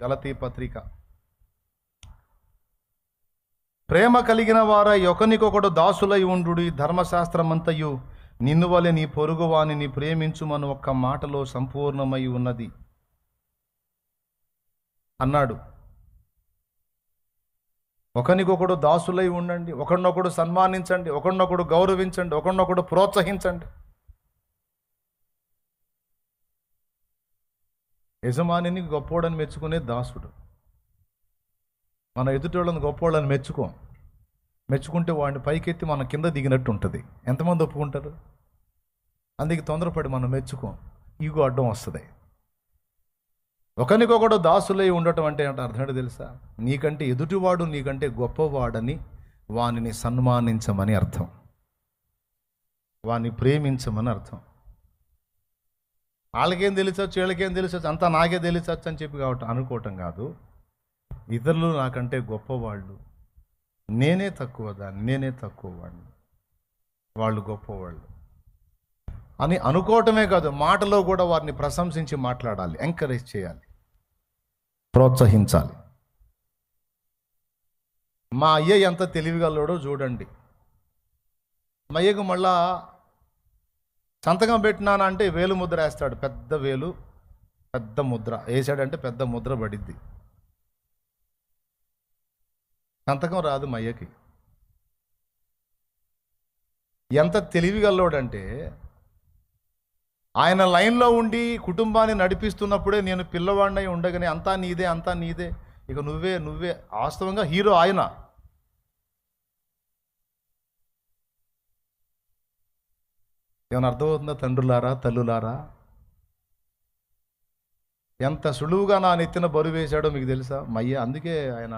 గలతీ పత్రిక. ప్రేమ కలిగిన వారై ఒకనికొకడు దాసులై ఉండుడి, ధర్మశాస్త్రమంతయు నిన్ను వలె నీ పొరుగువానిని ప్రేమించుమను ఒక్క మాటలో సంపూర్ణమై ఉన్నది అన్నాడు. ఒకనికొకడు దాసులై ఉండండి, ఒకరినొకడు సన్మానించండి, ఒకరినొకడు గౌరవించండి, ఒకరినొకడు ప్రోత్సహించండి. యజమానిని గొప్పోడని మెచ్చుకునే దాసుడు. మన ఎదుటోళ్ళని గొప్పోళ్ళని మెచ్చుకుంటే వాడిని పైకెత్తి మన కింద దిగినట్టు ఉంటుంది. ఎంతమంది ఒప్పుకుంటారు? అందుకే తొందరపడి మనం మెచ్చుకోం, ఈగో అడ్డం వస్తుంది. ఒకరికొకడు దాసులై ఉండటం అంటే అర్థం ఏంటో తెలుసా? నీకంటే ఎదుటివాడు నీకంటే గొప్పవాడని వానిని సన్మానించమని అర్థం, వాని ప్రేమించమని అర్థం. వాళ్ళకేం తెలిసొచ్చు, వీళ్ళకేం తెలిసొచ్చు, అంతా నాకే తెలిసొచ్చు అని చెప్పి కాబట్టి అనుకోవటం కాదు. ఇతరులు నాకంటే గొప్పవాళ్ళు, నేనే తక్కువదాన్ని, నేనే తక్కువవాడిని, వాళ్ళు గొప్పవాళ్ళు అని అనుకోవటమే కాదు, మాటలో కూడా వారిని ప్రశంసించి మాట్లాడాలి, ఎంకరేజ్ చేయాలి, ప్రోత్సహించాలి. మా అయ్య ఎంత తెలివిగలడో చూడండి. మా అయ్యకు మళ్ళా సంతకం పెట్టినానంటే వేలు ముద్ర వేస్తాడు. పెద్ద వేలు, పెద్ద ముద్ర వేసాడంటే పెద్ద ముద్ర పడిద్ది. సంతకం రాదు మా అయ్యకి. ఎంత తెలివిగల్లోడంటే ఆయన లైన్లో ఉండి కుటుంబాన్ని నడిపిస్తున్నప్పుడే నేను పిల్లవాడినై ఉండగానే అంతా నీదే, అంతా నీదే, ఇక నువ్వే నువ్వే. వాస్తవంగా హీరో ఆయన. ఏమైనా అర్థమవుతుందా? తండ్రులారా, తల్లులారా, ఎంత సులువుగా నా నెత్తిన బరువు వేశాడో మీకు తెలుసా మయ్య? అందుకే ఆయన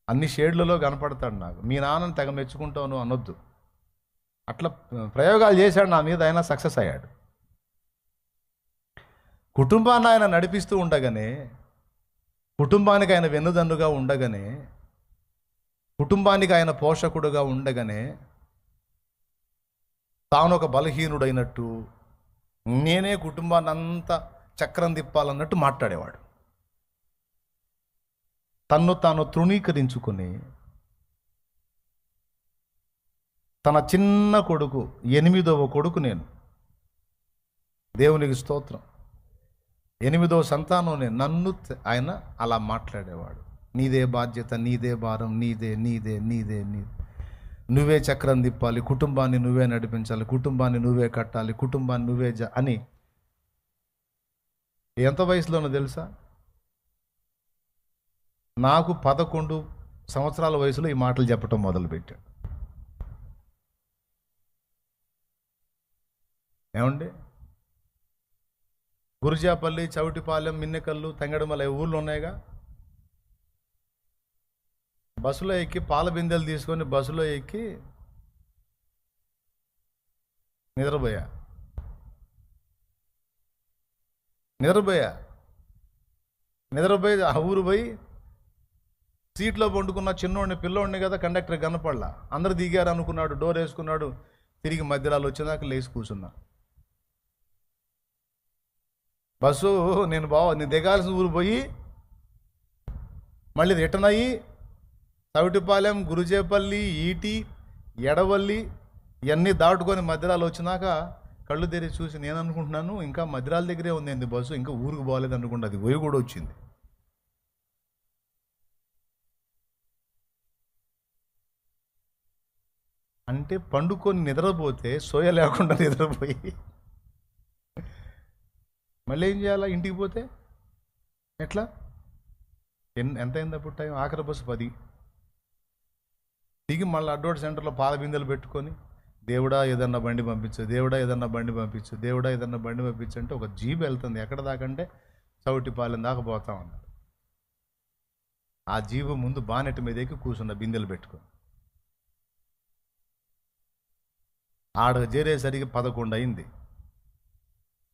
అన్ని షేడ్లలో కనపడతాడు నాకు. మీ నాన్నని తెగ మెచ్చుకుంటాను అనొద్దు. అట్లా ప్రయోగాలు చేశాడు నా మీద, ఆయన సక్సెస్ అయ్యాడు. కుటుంబాన్ని ఆయన నడిపిస్తూ ఉండగానే, కుటుంబానికి ఆయన వెన్నుదన్నుగా ఉండగానే, కుటుంబానికి ఆయన పోషకుడుగా ఉండగానే తాను ఒక బలహీనుడైనట్టు, నేనే కుటుంబాన్ని అంతా చక్రం తిప్పాలన్నట్టు మాట్లాడేవాడు. తన్ను తాను తృణీకరించుకొని తన చిన్న కొడుకు, 8వ కొడుకు నేను, దేవునికి స్తోత్రం, 8వ సంతానం నేను, నన్ను ఆయన అలా మాట్లాడేవాడు. నీదే బాధ్యత, నీదే భారం, నీదే నీదే నీదే నీదే, నువ్వే చక్రం తిప్పాలి, కుటుంబాన్ని నువ్వే నడిపించాలి, కుటుంబాన్ని నువ్వే కట్టాలి, కుటుంబాన్ని నువ్వే అని. ఎంత వయసులోనో తెలుసా? నాకు 11 సంవత్సరాల వయసులో ఈ మాటలు చెప్పటం మొదలుపెట్టాడు. ఏమండి, గురుజాపల్లి, చౌటిపాలెం, మిన్నెకల్లు, తంగడమల ఊళ్ళు ఉన్నాయిగా. బస్సులో ఎక్కి పాల బిందెలు తీసుకొని బస్సులో ఎక్కి నిద్రపోయా. ఆ ఊరు పోయి సీట్లో పండుకున్న చిన్నోడిని, పిల్లోడిని కదా, కండక్టర్ కనపడలా. అందరు దిగారు అనుకున్నాడు, డోర్ వేసుకున్నాడు, తిరిగి మధ్యలో వచ్చేదాకా లేచి కూర్చున్నా. బస్సు నేను దిగాల్సిన ఊరు పోయి మళ్ళీ రిటర్న్ అయ్యి చౌటిపాలెం, గురుజేపల్లి, ఈటి, ఎడవల్లి ఇవన్నీ దాటుకొని మధ్యరాలు వచ్చినాక కళ్ళు తెరిచి చూసి నేను అనుకుంటున్నాను ఇంకా మధ్యరాల దగ్గరే ఉంది బస్సు, ఇంకా ఊరికి పోలేదు అనుకుంటా. అది పోయి కూడా వచ్చింది. అంటే పండుకొని నిద్రపోతే సోయ లేకుండా నిద్రపోయి మళ్ళీ ఏం చేయాలా? ఇంటికి పోతే ఎట్లా? ఎంత అయింది అప్పుడు టైం? ఆఖరి బస్సు 10. దిగి మళ్ళీ అడ్డోడ్ సెంటర్లో పాల బిందెలు పెట్టుకొని, దేవుడా ఏదన్నా బండి పంపించు, దేవుడా ఏదన్నా బండి పంపించు, దేవుడా ఏదన్నా బండి పంపించు అంటే ఒక జీబు వెళ్తుంది. ఎక్కడ దాకంటే చౌటిపాలెం దాకా పోతా ఉన్నాడు. ఆ జీబు ముందు బానెట్ మీద ఎక్కి కూర్చున్న బిందెలు పెట్టుకొని. ఆడకు చేరేసరికి 11 అయింది.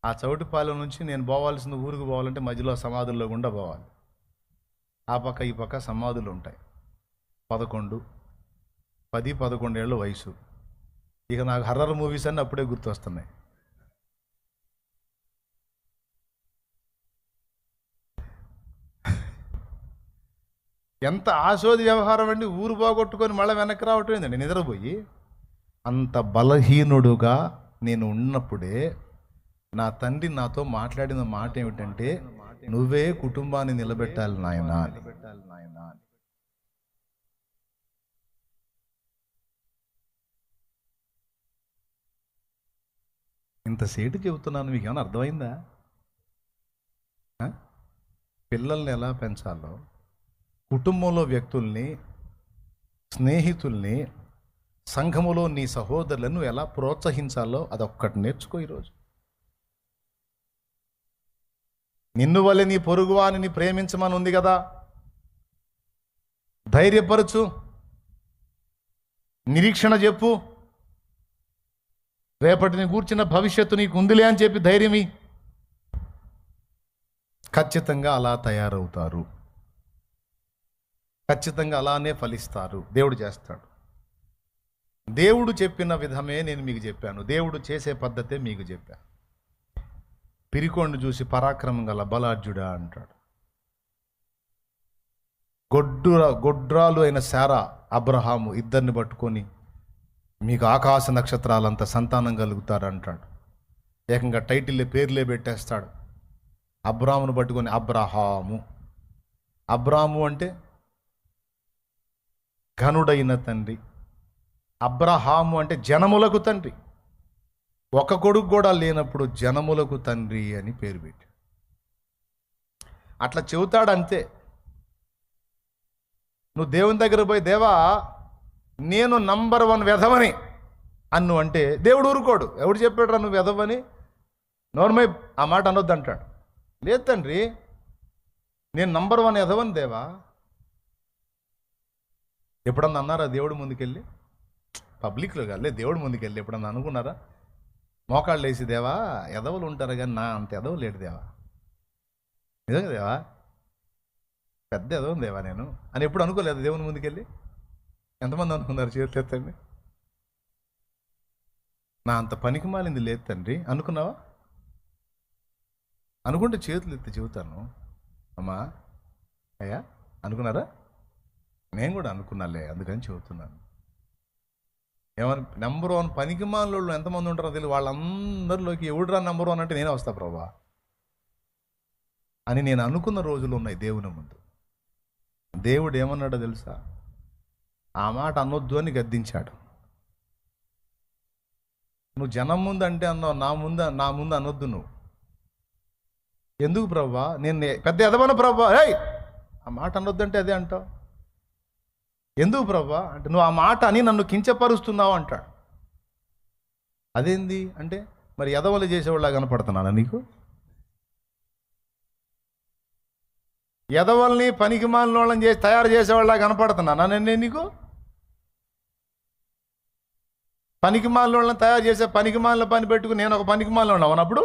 ఆ చౌటిపాలెం నుంచి నేను పోవాల్సిన ఊరికి పోవాలంటే మధ్యలో సమాధుల్లో గుండా పోవాలి. ఆ పక్క ఈ పక్క సమాధులు ఉంటాయి. 10, 11 ఏళ్ళ వయసు. ఇక నాకు హర్రర్ మూవీస్ అన్నీ అప్పుడే గుర్తొస్తున్నాయి. ఎంత ఆశోది వ్యవహారం అండి, ఊరు బాగొట్టుకొని మళ్ళీ వెనక్కి రావటం ఏందండి నిద్రపోయి. అంత బలహీనుడుగా నేను ఉన్నప్పుడే నా తండ్రి నాతో మాట్లాడిన మాట ఏమిటంటే, నువ్వే కుటుంబాన్ని నిలబెట్టాలి నాయనా అని. ఇంతసేటు చెబుతున్నాను, మీకు ఏమైనా అర్థమైందా? పిల్లల్ని ఎలా పెంచాలో, కుటుంబంలో వ్యక్తుల్ని, స్నేహితుల్ని, సంఘములో నీ సహోదరులను ఎలా ప్రోత్సహించాలో అదొక్కటి నేర్చుకో. ఈరోజు నిన్ను వలె నీ పొరుగువానిని ప్రేమించమని ఉంది కదా. ధైర్యపరచు, నిరీక్షణ చెప్పు, రేపటిని గూర్చిన భవిష్యత్తు నీకు ఉందిలే అని చెప్పి ధైర్యమి. ఖచ్చితంగా అలా తయారవుతారు, ఖచ్చితంగా అలానే ఫలిస్తారు. దేవుడు చేస్తాడు. దేవుడు చెప్పిన విధమే నేను మీకు చెప్పాను, దేవుడు చేసే పద్ధతే మీకు చెప్పాను. పిరికోండి చూసి పరాక్రమం గల బలాఢ్యుడా అంటాడు. గొడ్రాలు అయిన శారా, అబ్రహాము ఇద్దరిని పట్టుకొని మీకు ఆకాశ నక్షత్రాలంత సంతానం కలుగుతారు అంటాడు. ఏకంగా టైటిల్ పేర్లే పెట్టేస్తాడు. అబ్రామును పట్టుకొని అబ్రహాము. అబ్రాము అంటే ఘనుడైన తండ్రి, అబ్రహాము అంటే జనములకు తండ్రి. ఒక కొడుకు కూడా లేనప్పుడు జనములకు తండ్రి అని పేరు పెట్టి అట్లా చెబుతాడు. అంతే. నువ్వు దేవుని దగ్గర పోయి, దేవా నేను నంబర్ 1 వెధవని అన్ను అంటే దేవుడు ఊరుకోడు. ఎవడు చెప్పాడు నువ్వు వెధవని? నోర్మై ఆ మాట అనొద్దు అంటాడు. లేదు తండ్రి, నేను నంబర్ 1 వెధవని దేవా. ఎప్పుడన్నా అన్నారా దేవుడు ముందుకెళ్ళి? పబ్లిక్లో కాదు, దేవుడు ముందుకెళ్ళి ఎప్పుడన్నా అనుకున్నారా? మోకాళ్ళు వేసి, దేవా ఎదవలు ఉంటారు కానీ నా అంత ఎదవ లేడు దేవా, నిజంగా దేవా పెద్ద ఎదవని దేవా నేను అని ఎప్పుడు అనుకోలేదు దేవుని ముందుకెళ్ళి? ఎంతమంది అనుకున్నారు? చేతులు ఎత్తండి. నా అంత పనికి మాలింది లేదు తండ్రి అనుకున్నావా? అనుకుంటే చేతులు ఎత్తి చెబుతాను, అమ్మా అయ్యా అనుకున్నారా? నేను కూడా అనుకున్నాలే, అందుకని చెబుతున్నాను. ఏమని నెంబర్ 1 పనికి మాలోళ్ళు ఎంతమంది ఉంటారో తెలియదు. వాళ్ళందరిలోకి ఎవడురా నెంబర్ 1 అంటే నేనే వస్తా ప్రభా అని నేను అనుకున్న రోజులు ఉన్నాయి దేవుని ముందు. దేవుడు ఏమన్నాడో తెలుసా? ఆ మాట అనొద్దు అని గద్దించాడు. నువ్వు జనం ముందు అంటే అన్నావు, నా ముందు అనొద్దు నువ్వు. ఎందుకు ప్రభా? నేను పెద్ద ఎదవను ప్రభా, ఏయ్ ఆ మాట అనొద్దంటే అదే అంటావు. ఎందుకు ప్రభా అంటే నువ్వు ఆ మాట అని నన్ను కించపరుస్తున్నావు అంటాడు. అదేంది అంటే, మరి ఎదవలు చేసేవాళ్ళ కనపడుతున్నానా నీకు? ఎదవల్ని పనికి మాలిన వాళ్ళని చేసి తయారు చేసేవాళ్ళ కనపడుతున్నానా నేను నీకు? పనికి మాలిన వాళ్ళని తయారు చేసే పనికి మాలిన పని పెట్టుకుని నేను ఒక పనికి మాలిన వాళ్ళని అవునప్పుడు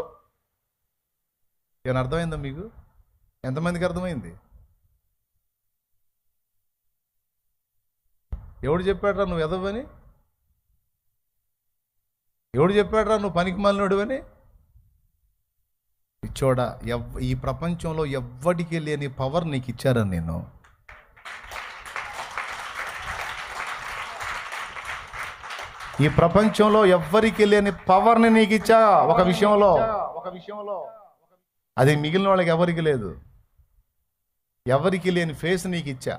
ఏమైనా అర్థమైందా మీకు? ఎంతమందికి అర్థమైంది? ఎవడు చెప్పాడురా నువ్వు ఎదవని? ఎవడు చెప్పాడురా నువ్వు పనికి మాలినోడు అని? ఇచ్చోడా, ఈ ప్రపంచంలో ఎవ్వడికి లేని పవర్ నీకు ఇచ్చారని నేను. ఈ ప్రపంచంలో ఎవ్వరికి లేని పవర్ని నీకు ఇచ్చా ఒక విషయంలో. అది మిగిలిన వాళ్ళకి ఎవరికి లేదు. ఎవరికి లేని ఫేస్ నీకు ఇచ్చా,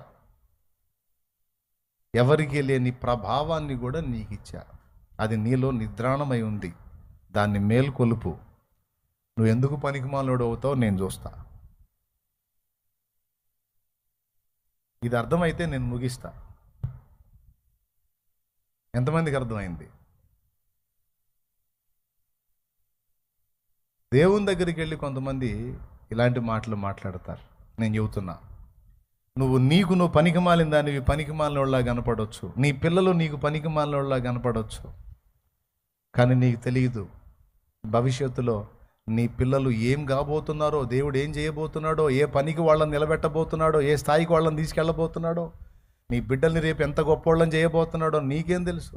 ఎవరికి లేని ప్రభావాన్ని కూడా నీకు ఇచ్చా. అది నీలో నిద్రాణమై ఉంది. దాన్ని మేల్కొలుపు. నువ్వు ఎందుకు పనికిమాలినోడు అవుతావు నేను చూస్తా. ఇది అర్థమైతే నేను ముగిస్తా. ఎంతమందికి అర్థమైంది? దేవుని దగ్గరికి వెళ్ళి కొంతమంది ఇలాంటి మాటలు మాట్లాడతారు. నేను చెబుతున్నా, నువ్వు పనికిమాలిన దానివి పనికిమాలినోళ్ళలా కనపడవచ్చు, నీ పిల్లలు నీకు పనికిమాలినోళ్ళలా కనపడవచ్చు. కానీ నీకు తెలియదు భవిష్యత్తులో నీ పిల్లలు ఏం కాబోతున్నారో, దేవుడు ఏం చేయబోతున్నాడో, ఏ పనికి వాళ్ళని నిలబెట్టబోతున్నాడో, ఏ స్థాయికి వాళ్ళని తీసుకెళ్ళబోతున్నాడో, నీ బిడ్డల్ని రేపు ఎంత గొప్ప వాళ్ళని చేయబోతున్నాడో నీకేం తెలుసు?